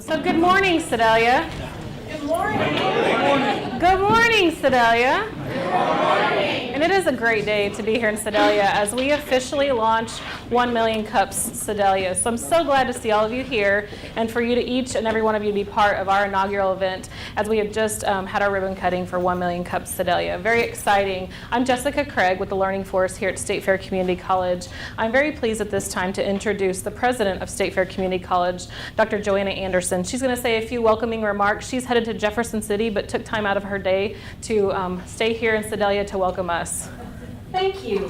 So good morning, Sedalia. Good morning. Good morning, Sedalia. And it is a great day to be here in Sedalia as we officially launch 1 Million Cups Sedalia. So I'm so glad to see all of you here and for you to each and every one of you to be part of our inaugural event as we have just had our ribbon cutting for 1 Million Cups Sedalia. Very exciting. I'm Jessica Craig with the Learning Force here at State Fair Community College. I'm very pleased at this time to introduce the president of State Fair Community College, Dr. Joanna Anderson. She's going to say a few welcoming remarks. She's headed to Jefferson City but took time out of her day to stay here in Sedalia to welcome us. Thank you.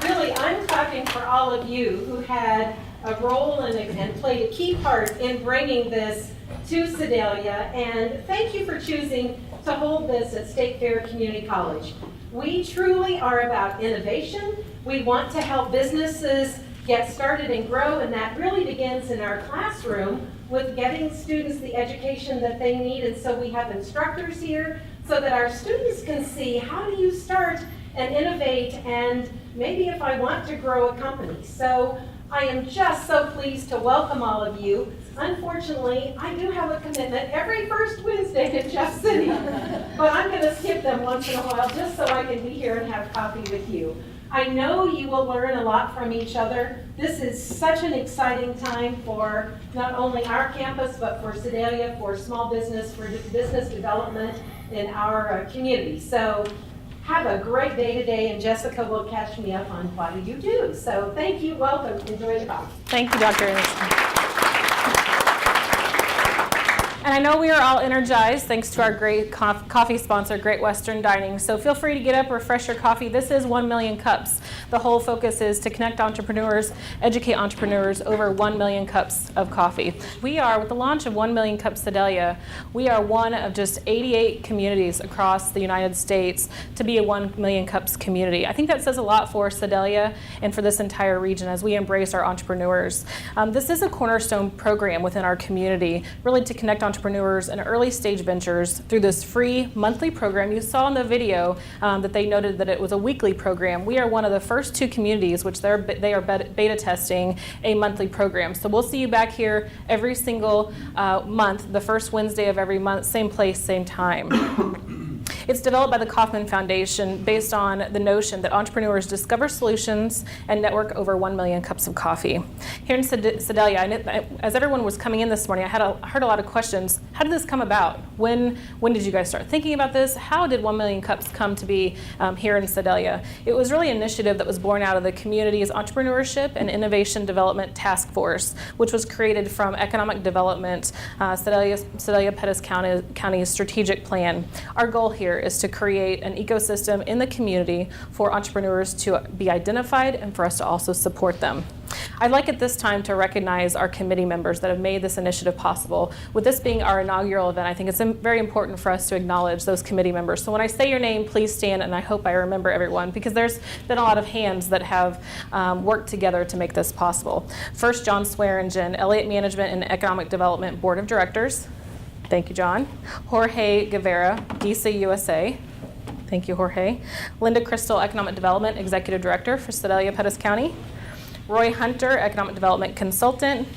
Really, I'm talking for all of you who had a role and played a key part in bringing this to Sedalia, and thank you for choosing to hold this at State Fair Community College. We truly are about innovation. We want to help businesses get started and grow, and that really begins in our classroom with getting students the education that they need. And so we have instructors here so that our students can see how do you start and innovate, and maybe if I want to grow a company. So I am just so pleased to welcome all of you. Unfortunately, I do have a commitment every first Wednesday in Jeff City, but I'm going to skip them once in a while just so I can be here and have coffee with you. I know you will learn a lot from each other. This is such an exciting time for not only our campus, but for Sedalia, for small business, for business development in our community. So have a great day today, and Jessica will catch me up on what you do. So thank you, welcome, enjoy the coffee. Thank you, Dr. Anderson. And I know we are all energized thanks to our great coffee sponsor, Great Western Dining. So feel free to get up, refresh your coffee. This is 1 Million Cups. The whole focus is to connect entrepreneurs, educate entrepreneurs over 1 million cups of coffee. We are, with the launch of 1 Million Cups Sedalia, we are one of just 88 communities across the United States to be a 1 Million Cups community. I think that says a lot for Sedalia and for this entire region as we embrace our entrepreneurs. This is a cornerstone program within our community, really to connect entrepreneurs and early stage ventures through this free monthly program. You saw in the video that they noted that it was a weekly program. We are one of the first two communities which they are beta testing a monthly program. So we'll see you back here every single month, the first Wednesday of every month, same place, same time. It's developed by the Kauffman Foundation based on the notion that entrepreneurs discover solutions and network over 1 million cups of coffee. Here in Sedalia, as everyone was coming in this morning, I heard a lot of questions. How did this come about? When did you guys start thinking about this? How did 1 million cups come to be here in Sedalia? It was really an initiative that was born out of the community's entrepreneurship and innovation development task force, which was created from economic development, Sedalia-Pettis County's strategic plan. Our goal here is to create an ecosystem in the community for entrepreneurs to be identified and for us to also support them. I'd like at this time to recognize our committee members that have made this initiative possible. With this being our inaugural event, I think it's very important for us to acknowledge those committee members. So when I say your name, please stand, and I hope I remember everyone, because there's been a lot of hands that have worked together to make this possible. First, John Swearingen, Elliott Management and Economic Development Board of Directors. Thank you, John. Jorge Guevara, DISA USA. Thank you, Jorge. Linda Crystal, Economic Development Executive Director for Sedalia-Pettis County. Roy Hunter, Economic Development Consultant.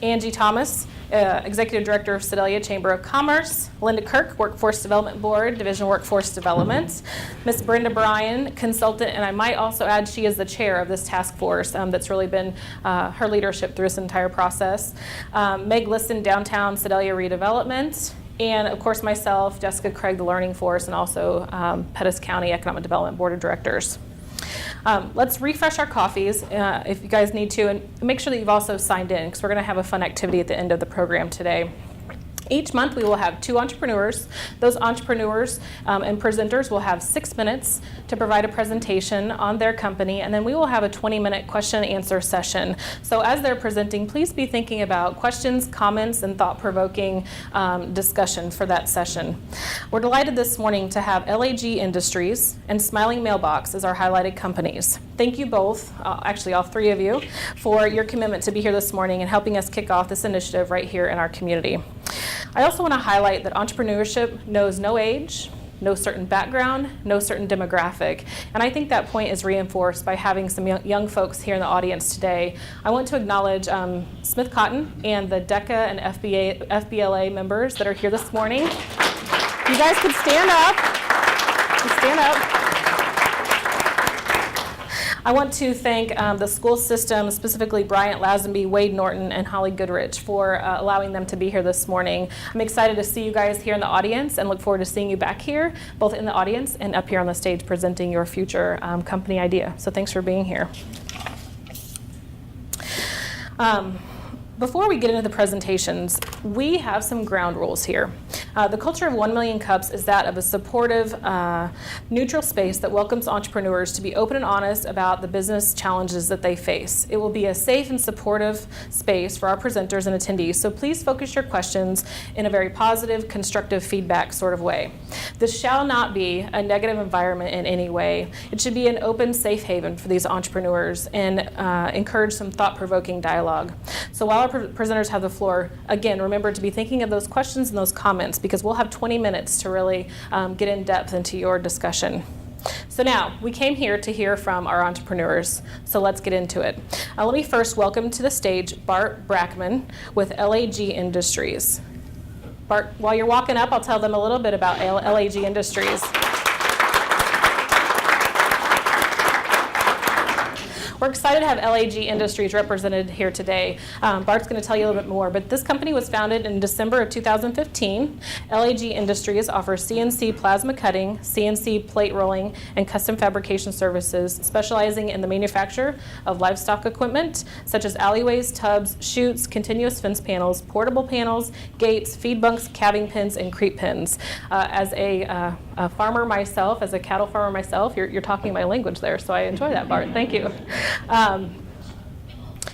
Angie Thomas, Executive Director of Sedalia Chamber of Commerce. Linda Kirk, Workforce Development Board, Division of Workforce Development. Ms. Brenda Bryan, Consultant, and I might also add she is the chair of this task force that's really been her leadership through this entire process. Meg Liston, Downtown Sedalia Redevelopment. And of course myself, Jessica Craig, the Learning Force, and also Pettis County Economic Development Board of Directors. Let's refresh our coffees if you guys need to, and make sure that you've also signed in, because we're going to have a fun activity at the end of the program today. Each month we will have 2 entrepreneurs. Those entrepreneurs and presenters will have 6 minutes to provide a presentation on their company, and then we will have a 20-minute question and answer session. So as they're presenting, please be thinking about questions, comments, and thought-provoking discussion for that session. We're delighted this morning to have LAG Industries and Smiling Mailbox as our highlighted companies. Thank you both, actually all 3 of you, for your commitment to be here this morning and helping us kick off this initiative right here in our community. I also want to highlight that entrepreneurship knows no age, no certain background, no certain demographic. And I think that point is reinforced by having some young folks here in the audience today. I want to acknowledge Smith Cotton and the DECA and FBLA members that are here this morning. You guys could stand up. Stand up. I want to thank the school system, specifically Bryant Lazenby, Wade Norton, and Holly Goodrich for allowing them to be here this morning. I'm excited to see you guys here in the audience and look forward to seeing you back here, both in the audience and up here on the stage presenting your future company idea. So thanks for being here. Before we get into the presentations, we have some ground rules here. The culture of 1 Million Cups is that of a supportive, neutral space that welcomes entrepreneurs to be open and honest about the business challenges that they face. It will be a safe and supportive space for our presenters and attendees, so please focus your questions in a very positive, constructive feedback sort of way. This shall not be a negative environment in any way. It should be an open, safe haven for these entrepreneurs and encourage some thought-provoking dialogue. So while our presenters have the floor, again, remember to be thinking of those questions and those comments, because we'll have 20 minutes to really get in depth into your discussion. So now, we came here to hear from our entrepreneurs, so let's get into it. Let me first welcome to the stage Bart Brackman with LAG Industries. Bart, while you're walking up, I'll tell them a little bit about LAG Industries. We're excited to have LAG Industries represented here today. Bart's going to tell you a little bit more, but this company was founded in December of 2015. LAG Industries offers CNC plasma cutting, CNC plate rolling, and custom fabrication services, specializing in the manufacture of livestock equipment, such as alleyways, tubs, chutes, continuous fence panels, portable panels, gates, feed bunks, calving pens, and creep pens. As a farmer myself, as a cattle farmer myself, you're talking my language there, so I enjoy that, Bart. Thank you.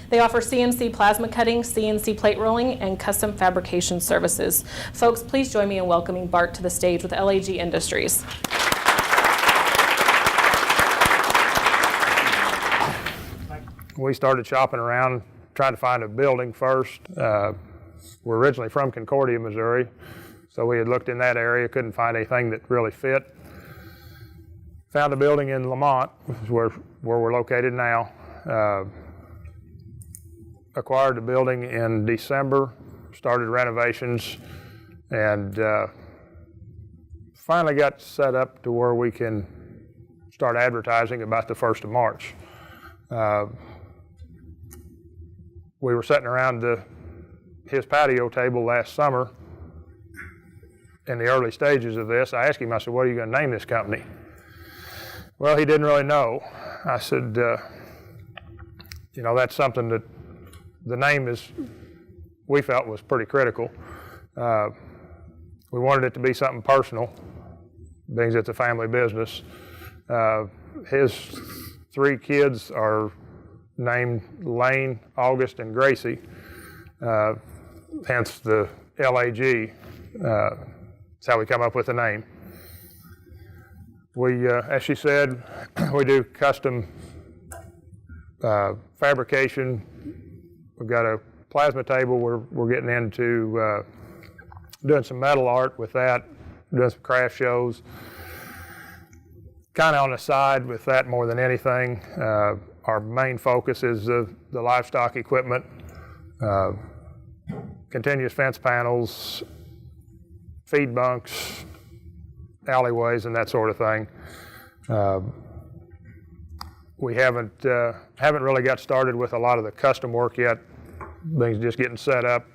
They offer CNC plasma cutting, CNC plate rolling, and custom fabrication services. Folks, please join me in welcoming Bart to the stage with LAG Industries. We started shopping around, trying to find a building first. We're originally from Concordia, Missouri, so we had looked in that area, couldn't find anything that really fit. Found a building in Lamont, which is where we're located now. Acquired the building in December, started renovations, and finally got set up to where we can start advertising about the 1st of March. We were sitting around his patio table last summer in the early stages of this. I asked him, I said, what are you going to name this company? Well, he didn't really know. I said, that's something that the name we felt was pretty critical. We wanted it to be something personal, being it's a family business. His 3 kids are named Lane, August, and Gracie, hence the LAG. That's how we come up with the name. We, as she said, we do custom fabrication. We've got a plasma table. We're getting into doing some metal art with that, doing some craft shows. Kind of on the side with that more than anything. Our main focus is the livestock equipment, continuous fence panels, feed bunks, alleyways, and that sort of thing. We haven't really got started with a lot of the custom work yet. Things just getting set up.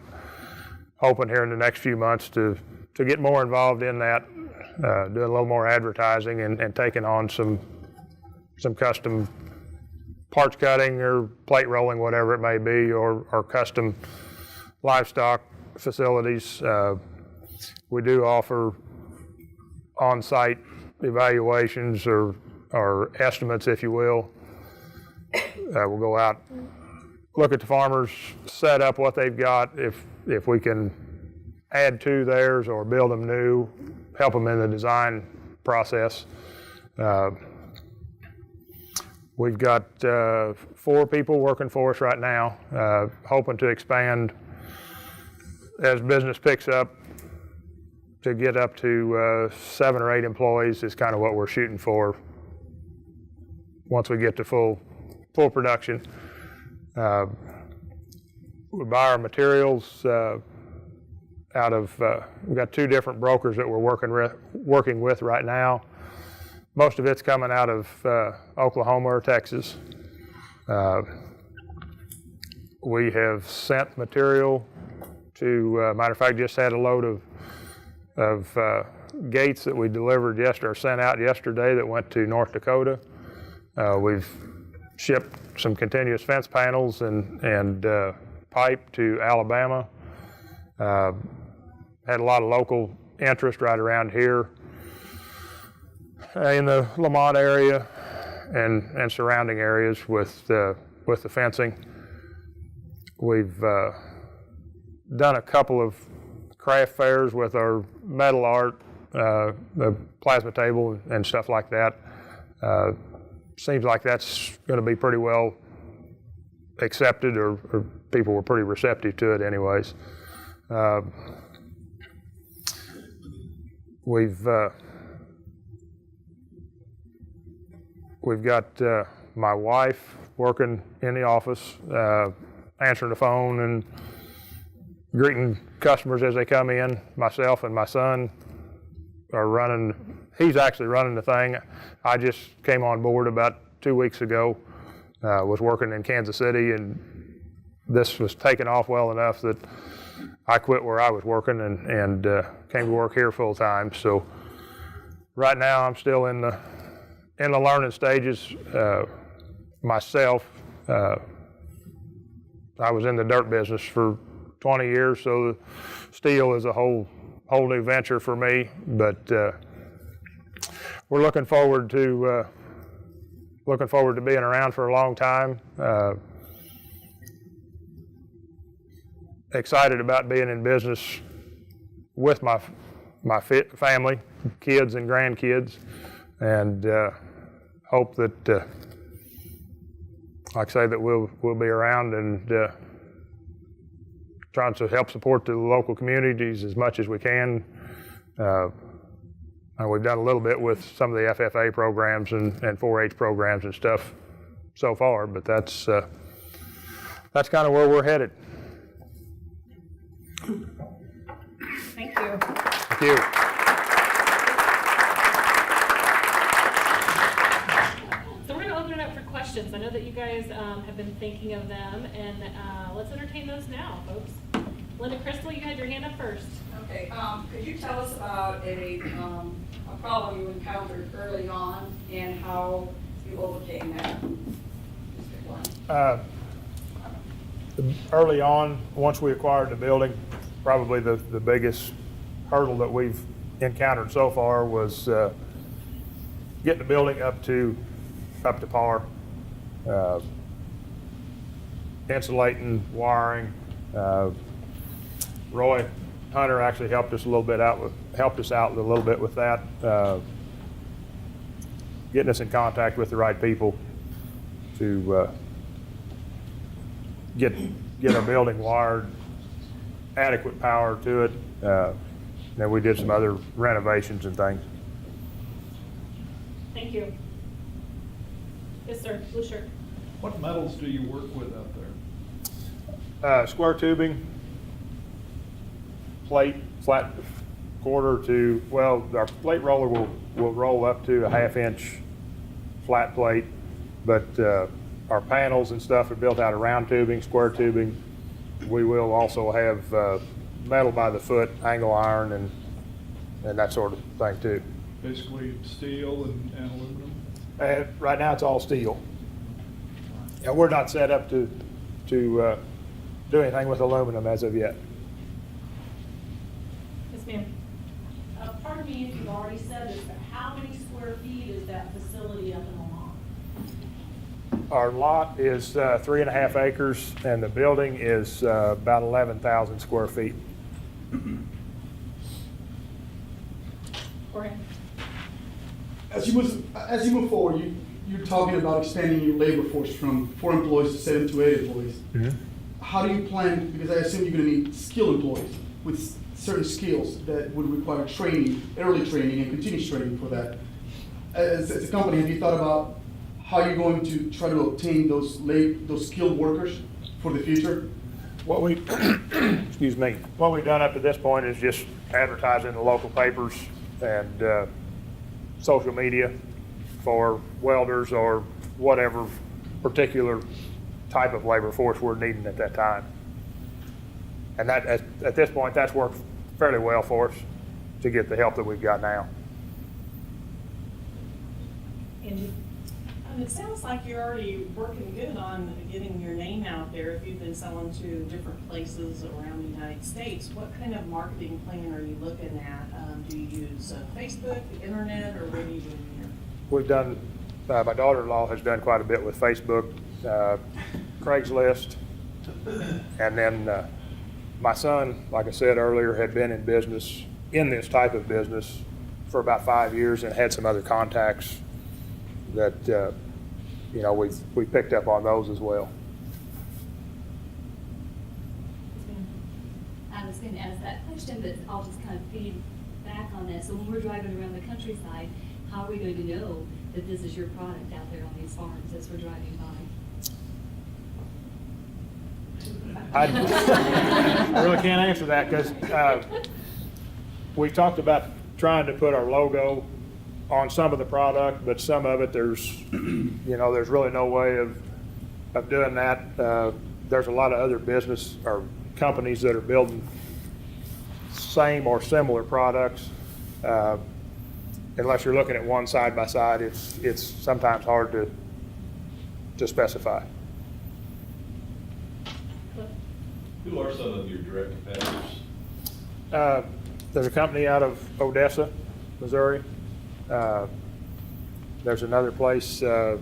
Hoping here in the next few months to get more involved in that, doing a little more advertising and taking on some custom parts cutting or plate rolling, whatever it may be, or custom livestock facilities. We do offer on-site evaluations or estimates, if you will. We'll go out, look at the farmers, set up what they've got. If we can add to theirs or build them new, help them in the design process. We've got 4 people working for us right now, hoping to expand as business picks up to get up to 7 or 8 employees is kind of what we're shooting for once we get to full production. We buy our materials out of, we've got 2 different brokers that we're working with right now. Most of it's coming out of Oklahoma or Texas. We have sent material to, matter of fact, just had a load of gates that we delivered yesterday, or sent out yesterday, that went to North Dakota. We've shipped some continuous fence panels and pipe to Alabama. Had a lot of local interest right around here in the Lamont area and surrounding areas with the fencing. We've done a couple of craft fairs with our metal art, the plasma table and stuff like that. Seems like that's going to be pretty well accepted, or people were pretty receptive to it anyways. We've got my wife working in the office, answering the phone and greeting customers as they come in. Myself and my son are running, he's actually running the thing. I just came on board about 2 weeks ago, was working in Kansas City, and this was taking off well enough that I quit where I was working and came to work here full time. So right now I'm still in the learning stages myself. I was in the dirt business for 20 years, so steel is a whole new venture for me. But we're looking forward to being around for a long time. Excited about being in business with my family, kids and grandkids, and hope that, like I say, that we'll be around and trying to help support the local communities as much as we can. And we've done a little bit with some of the FFA programs and 4-H programs and stuff so far, but that's kind of where we're headed. Thank you. Thank you. So we're going to open it up for questions. I know that you guys have been thinking of them, and let's entertain those now, folks. Linda Crystal, you had your hand up first. Okay, could you tell us about a problem you encountered early on and how you overcame that? Early on, once we acquired the building, probably the biggest hurdle that we've encountered so far was getting the building up to par, insulating, wiring. Roy Hunter actually helped us out a little bit with that, getting us in contact with the right people to get our building wired, adequate power to it. Then we did some other renovations and things. Thank you. Yes, sir. Blue shirt. What metals do you work with out there? Square tubing, plate, flat quarter to, well, our plate roller will roll up to a 1/2 inch flat plate, but our panels and stuff are built out of round tubing, square tubing. We will also have metal by the foot, angle iron, and that sort of thing too. Basically steel and aluminum? Right now it's all steel. Yeah, we're not set up to do anything with aluminum as of yet. Yes, ma'am. Pardon me if you've already said this, but how many square feet is that facility up in Lamont? Our lot is 3.5 acres, and the building is about 11,000 square feet. Jorge. As you move forward, you're talking about expanding your labor force from 4 employees to 7 to 8 employees. Mm-hmm. How do you plan, because I assume you're going to need skilled employees. With certain skills that would require training, early training and continuous training for that. As a company, have you thought about how you're going to try to obtain those skilled workers for the future? What we, excuse me, what we've done up to this point is just advertise in the local papers and social media for welders or whatever particular type of labor force we're needing at that time. And that, at this point, that's worked fairly well for us to get the help that we've got now. It sounds like you're already working good on getting your name out there. If you've been selling to different places around the United States, what kind of marketing plan are you looking at? Do you use Facebook, the internet, or what are you doing here? We've done, my daughter-in-law has done quite a bit with Facebook, Craigslist, and then my son, like I said earlier, had been in business, in this type of business for about 5 years and had some other contacts that, we picked up on those as well. I was going to ask that question, but I'll just kind of feed back on that. So when we're driving around the countryside, how are we going to know that this is your product out there on these farms as we're driving by? I really can't answer that because we talked about trying to put our logo on some of the product, but some of it there's really no way of doing that. There's a lot of other business or companies that are building same or similar products. Unless you're looking at one side by side, it's sometimes hard to specify. Who are some of your direct competitors? There's a company out of Odessa, Missouri. There's another place, some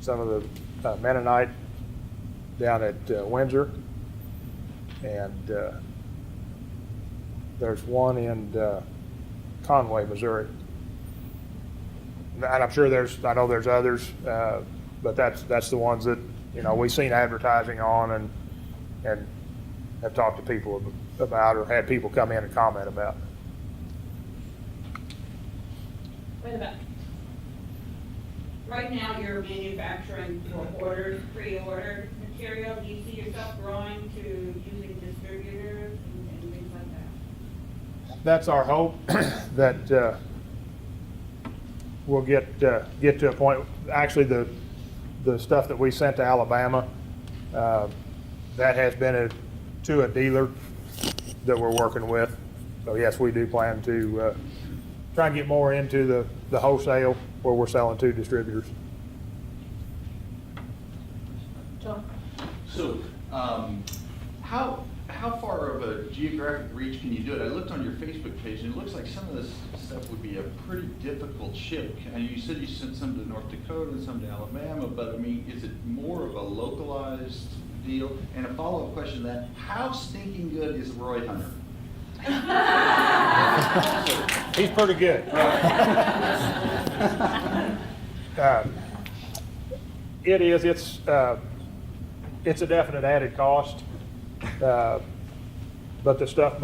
of the Mennonite down at Windsor. And there's one in Conway, Missouri. And I'm sure I know there's others, but that's the ones that, we've seen advertising on and have talked to people about or had people come in and comment about. Way in the back. Right now, you're manufacturing for orders, pre-ordered material. Do you see yourself growing to using distributors and things like that? That's our hope, that we'll get to a point. Actually, the stuff that we sent to Alabama, that has been to a dealer that we're working with. So yes, we do plan to try and get more into the wholesale where we're selling to distributors. John? So, how far of a geographic reach can you do it? I looked on your Facebook page, and it looks like some of this stuff would be a pretty difficult ship. And you said you sent some to North Dakota and some to Alabama, but I mean, is it more of a localized deal? And a follow-up question to that, how stinking good is Roy Hunter? He's pretty good. It is. It's a definite added cost. But the stuff,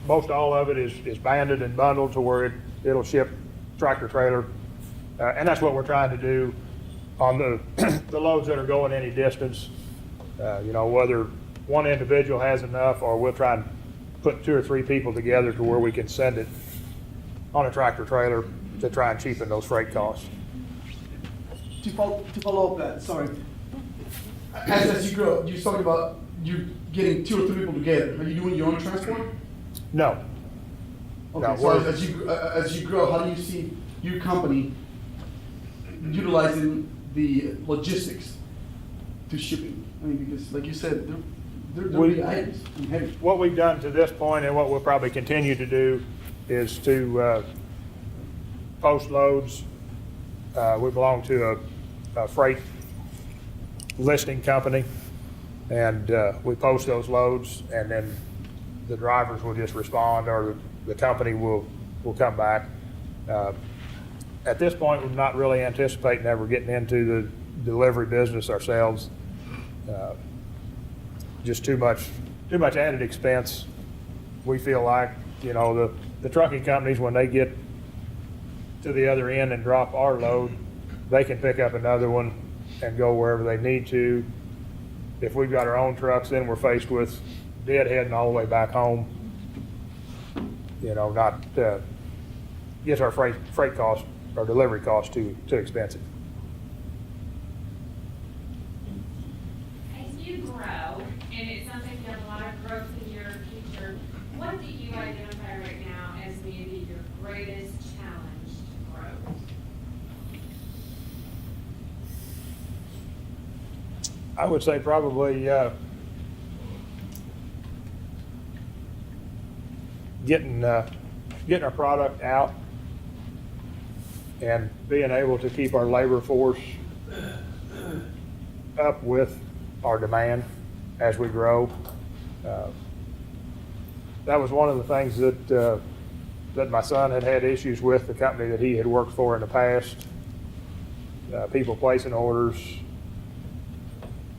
most all of it is banded and bundled to where it'll ship tractor trailer. And that's what we're trying to do on the loads that are going any distance. Whether one individual has enough or we'll try and put 2 or 3 people together to where we can send it on a tractor trailer to try and cheapen those freight costs. To follow up that, sorry. As you grow, you talked about you getting 2 or 3 people together. Are you doing your own transport? No. Okay, No, so as you grow, how do you see your company utilizing the logistics to shipping? I mean, because like you said, they're big items and heavy. What we've done to this point and what we'll probably continue to do is to post loads. We belong to a freight listing company, and we post those loads, and then the drivers will just respond, or the company will come back. At this point, we're not really anticipating ever getting into the delivery business ourselves. Just too much added expense we feel like, the trucking companies, when they get to the other end and drop our load, they can pick up another one and go wherever they need to. If we've got our own trucks, then we're faced with deadheading all the way back home. Not, gets our freight cost, our delivery cost too expensive. As you grow, and it sounds like you have a lot of growth in your future, what do you identify right now as maybe your greatest challenge to grow? I would say probably getting our product out and being able to keep our labor force up with our demand as we grow. That was one of the things that my son had issues with the company that he had worked for in the past. People placing orders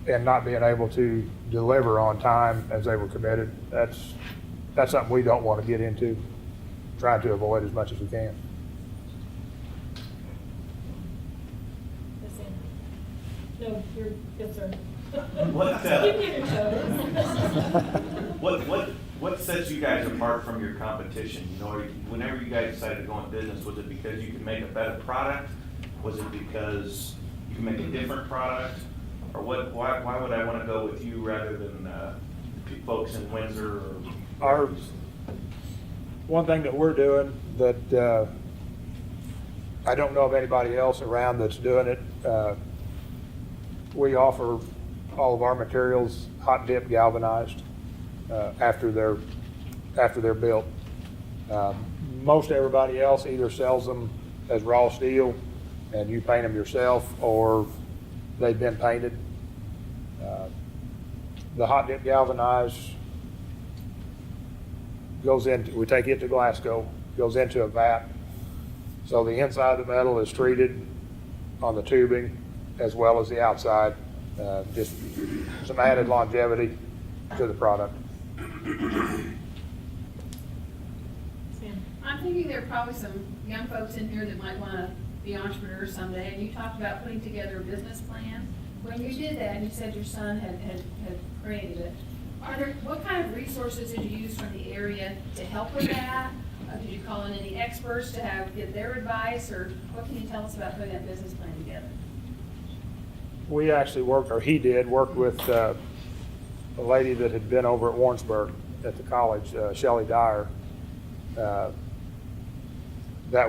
and not being able to deliver on time as they were committed. That's something we don't want to get into, trying to avoid as much as we can. No, you're good, sir. What sets you guys apart from your competition? Whenever you guys decided to go in business, was it because you could make a better product? Was it because you can make a different product? Or why would I want to go with you rather than folks in Windsor? One thing that we're doing that I don't know of anybody else around that's doing it, we offer all of our materials hot dip galvanized after they're built. Most everybody else either sells them as raw steel and you paint them yourself, or they've been painted. The hot dip galvanized we take it to Glasgow, goes into a vat. So the inside of the metal is treated on the tubing as well as the outside. Just some added longevity to the product. I'm thinking there are probably some young folks in here that might want to be entrepreneurs someday, and you talked about putting together a business plan. When you did that, and you said your son had created it, what kind of resources did you use from the area to help with that? Did you call in any experts to get their advice, or what can you tell us about putting that business plan together? We actually worked with a lady that had been over at Warrensburg at the college, Shelley Dyer. That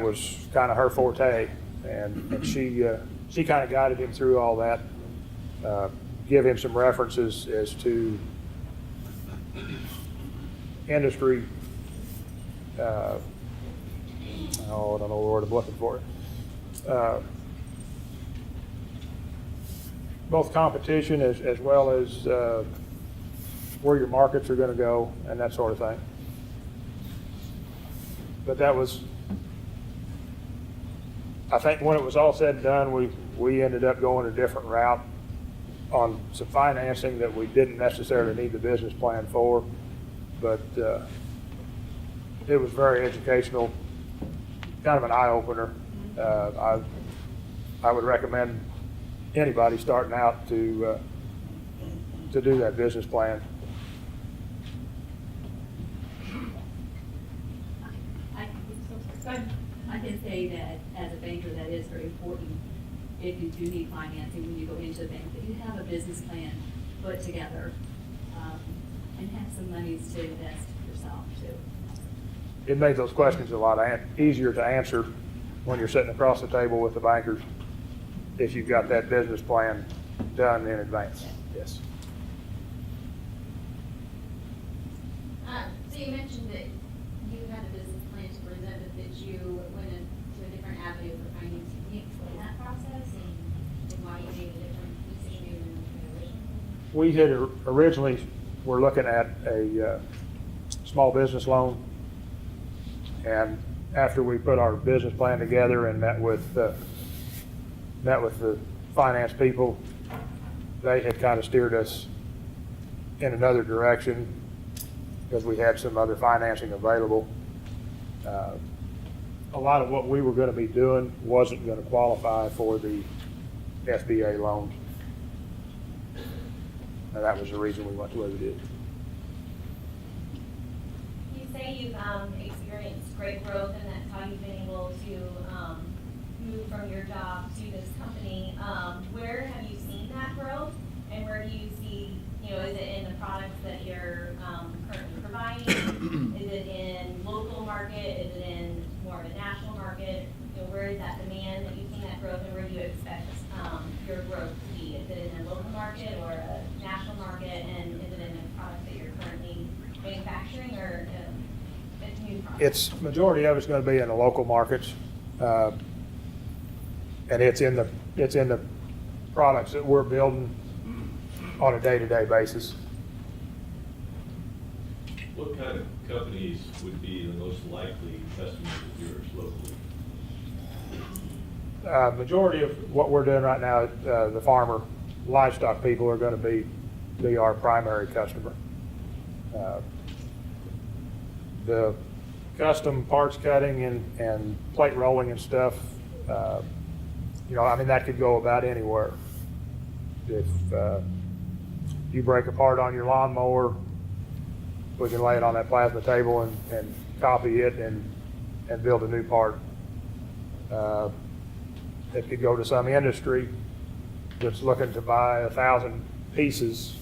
was kind of her forte, and she kind of guided him through all that, give him some references as to industry, I don't know the word I'm looking for. Both competition as well as where your markets are going to go and that sort of thing. But that was, I think when it was all said and done, we ended up going a different route on some financing that we didn't necessarily need the business plan for, but it was very educational, kind of an eye-opener. I would recommend anybody starting out to do that business plan. I can say that as a banker, that is very important. If you do need financing when you go into the bank, that you have a business plan put together and have some monies to invest yourself too. It made those questions a lot easier to answer when you're sitting across the table with the bankers if you've got that business plan done in advance. Yes. So you mentioned that you had a business plan to present, but that you went into a different avenue for financing. Can you explain that process and why you made a different decision than originally? We had originally were looking at a small business loan, and after we put our business plan together and met with the finance people, they had kind of steered us in another direction because we had some other financing available. A lot of what we were going to be doing wasn't going to qualify for the SBA loans. And that was the reason we went the way we did. You say you've experienced great growth and that's how you've been able to move from your job to this company. Where have you seen that growth, and where do you see, is it in the products that you're currently providing? Is it in local market? Is it in more of a national market? Where is that demand that you've seen that growth, and where do you expect your growth to be? Is it in a local market or a national market, and is it in a product that you're currently manufacturing, or a new product? It's majority of it's going to be in the local markets, and it's in the products that we're building on a day-to-day basis. What kind of companies would be the most likely customers of yours locally? Majority of what we're doing right now, the farmer, livestock people are going to be our primary customer. The custom parts cutting and plate rolling and stuff, that could go about anywhere. If you break a part on your lawnmower, we can lay it on that plasma table and copy it and build a new part. It could go to some industry that's looking to buy 1,000 pieces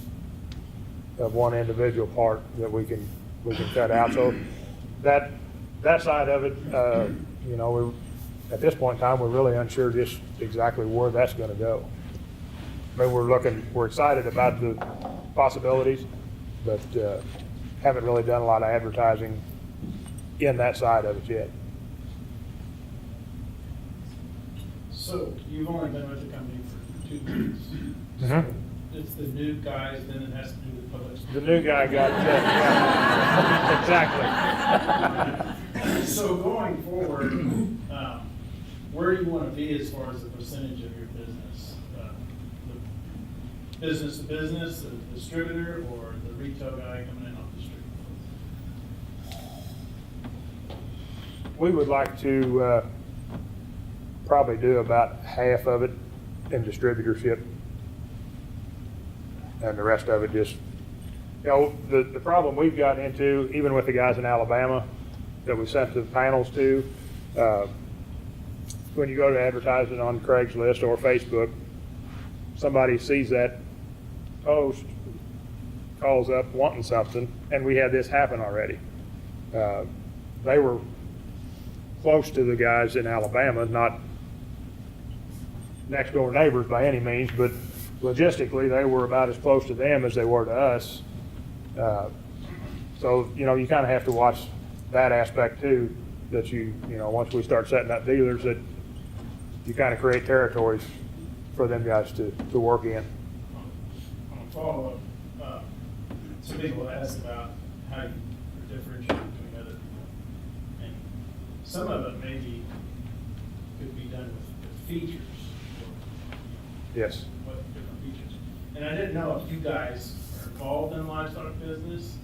of one individual part that we can cut out. So that side of it, at this point in time, we're really unsure just exactly where that's going to go. I mean, we're excited about the possibilities, but haven't really done a lot of advertising in that side of it yet. So you've only been with the company for 2 weeks. Mm-hmm. So it's the new guys, then it has to do with public speaking. The new guy got exactly. So going forward, where do you want to be as far as the percentage of your business? The business to business, the distributor, or the retail guy coming in off the street? We would like to probably do about half of it in distributorship, and the rest of it just, the problem we've gotten into, even with the guys in Alabama that we sent the panels to, when you go to advertising on Craigslist or Facebook, somebody sees that post, calls up wanting something, and we had this happen already. They were close to the guys in Alabama, not next door neighbors by any means, but logistically they were about as close to them as they were to us. So, you kind of have to watch that aspect too, that once we start setting up dealers, that you kind of create territories for them guys to work in. On a follow-up, some people ask about how you differentiate between other people. And some of it maybe could be done with features. Yes. What different features. And I didn't know if you guys are involved in livestock business.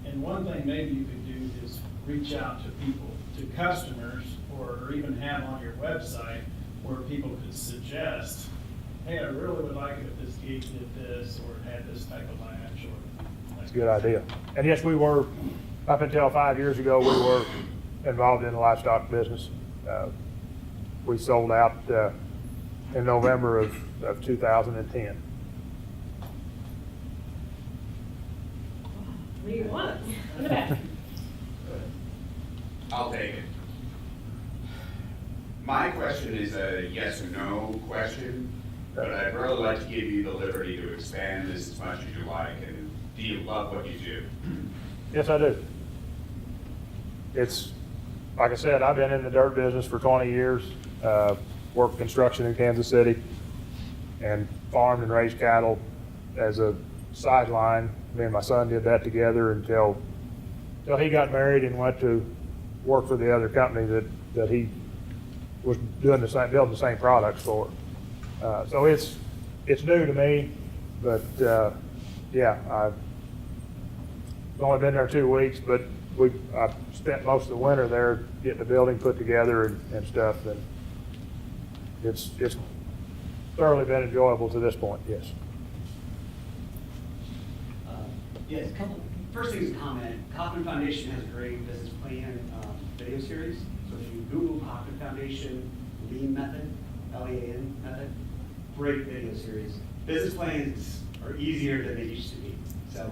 And one thing maybe you could do is reach out to people, to customers, or even have on your website where people could suggest, hey, I really would like it if this gate did this, or it had this type of latch, or. That's a good idea. And yes, we were, up until 5 years ago, we were involved in the livestock business. We sold out in November of 2010. We want it. In the back. I'll take it. My question is a yes or no question, but I'd really like to give you the liberty to expand this as much as you like. And do you love what you do? Yes, I do. It's, like I said, I've been in the dirt business for 20 years, worked construction in Kansas City, and farmed and raised cattle as a sideline. Me and my son did that together until he got married and went to work for the other company that he was building the same products for. So it's new to me, but yeah, only been there 2 weeks, but I spent most of the winter there getting the building put together and stuff, and it's thoroughly been enjoyable to this point, yes. Yes, first thing is a comment. Kaufman Foundation has a great business plan video series. So if you Google Kaufman Foundation Lean Method, Lean method, great video series. Business plans are easier than they used to be. So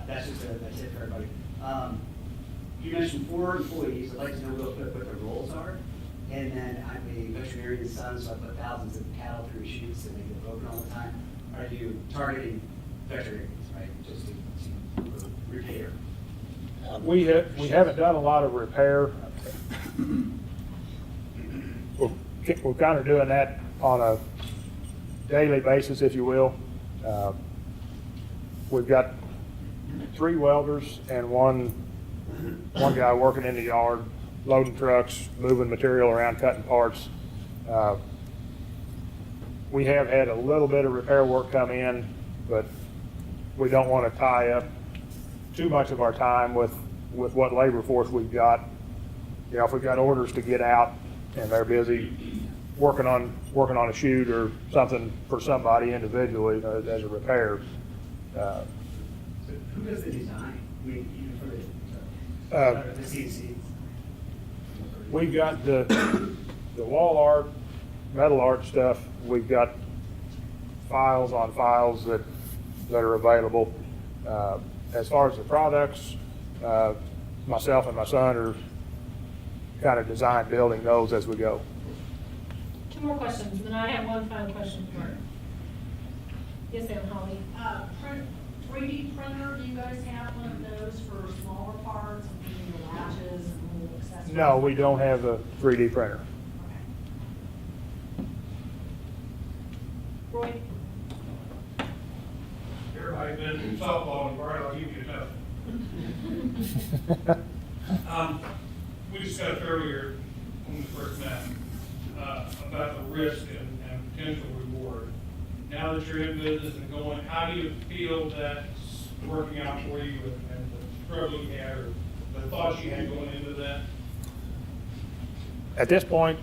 that's just a tip for everybody. You mentioned 4 employees. I'd like to know real quick what their roles are. And then I'm a veterinarian son, so I put thousands of cattle through chutes and they get broken all the time. Are you targeting veterinarians, right? Just to repair? We haven't done a lot of repair. We're kind of doing that on a daily basis, if you will. We've got 3 welders and one guy working in the yard, loading trucks, moving material around, cutting parts. We have had a little bit of repair work come in, but we don't want to tie up too much of our time with what labor force we've got. You know, if we've got orders to get out and they're busy working on a chute or something for somebody individually as a repair. So who does the design? I mean, even for the CNC? We've got the wall art, metal art stuff. We've got files on files that are available. As far as the products, myself and my son are kind of design building those as we go. 2 more questions, then I have one final question for her. Yes, ma'am, Holly. 3D printer, do you guys have one of those for smaller parts, including the latches and little accessories? No, we don't have a 3D printer. Roy? Everybody's been in softball and I'll give you enough. We discussed earlier when we first met about the risk and potential reward. Now that you're in business and going, how do you feel that's working out for you and the struggle you had or the thoughts you had going into that? At this point,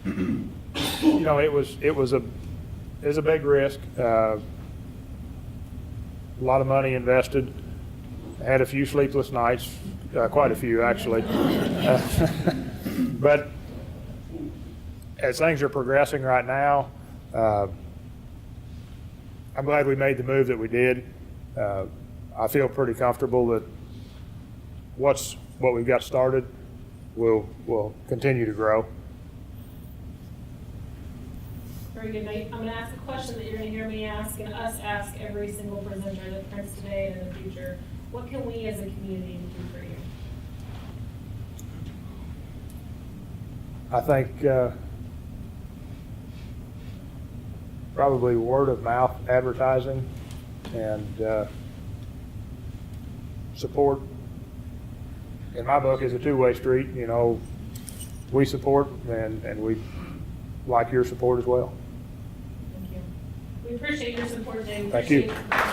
you know, it was a big risk. A lot of money invested. I had a few sleepless nights, quite a few actually. But as things are progressing right now, I'm glad we made the move that we did. I feel pretty comfortable that what we've got started will continue to grow. Very good. Now, I'm going to ask a question that you're going to hear me ask and us ask every single presenter that prints today and in the future. What can we as a community do for you? I think probably word of mouth advertising and support. In my book, is a two-way street. You know, we support and we like your support as well. Thank you. We appreciate your support, Dave. Thank you. Appreciate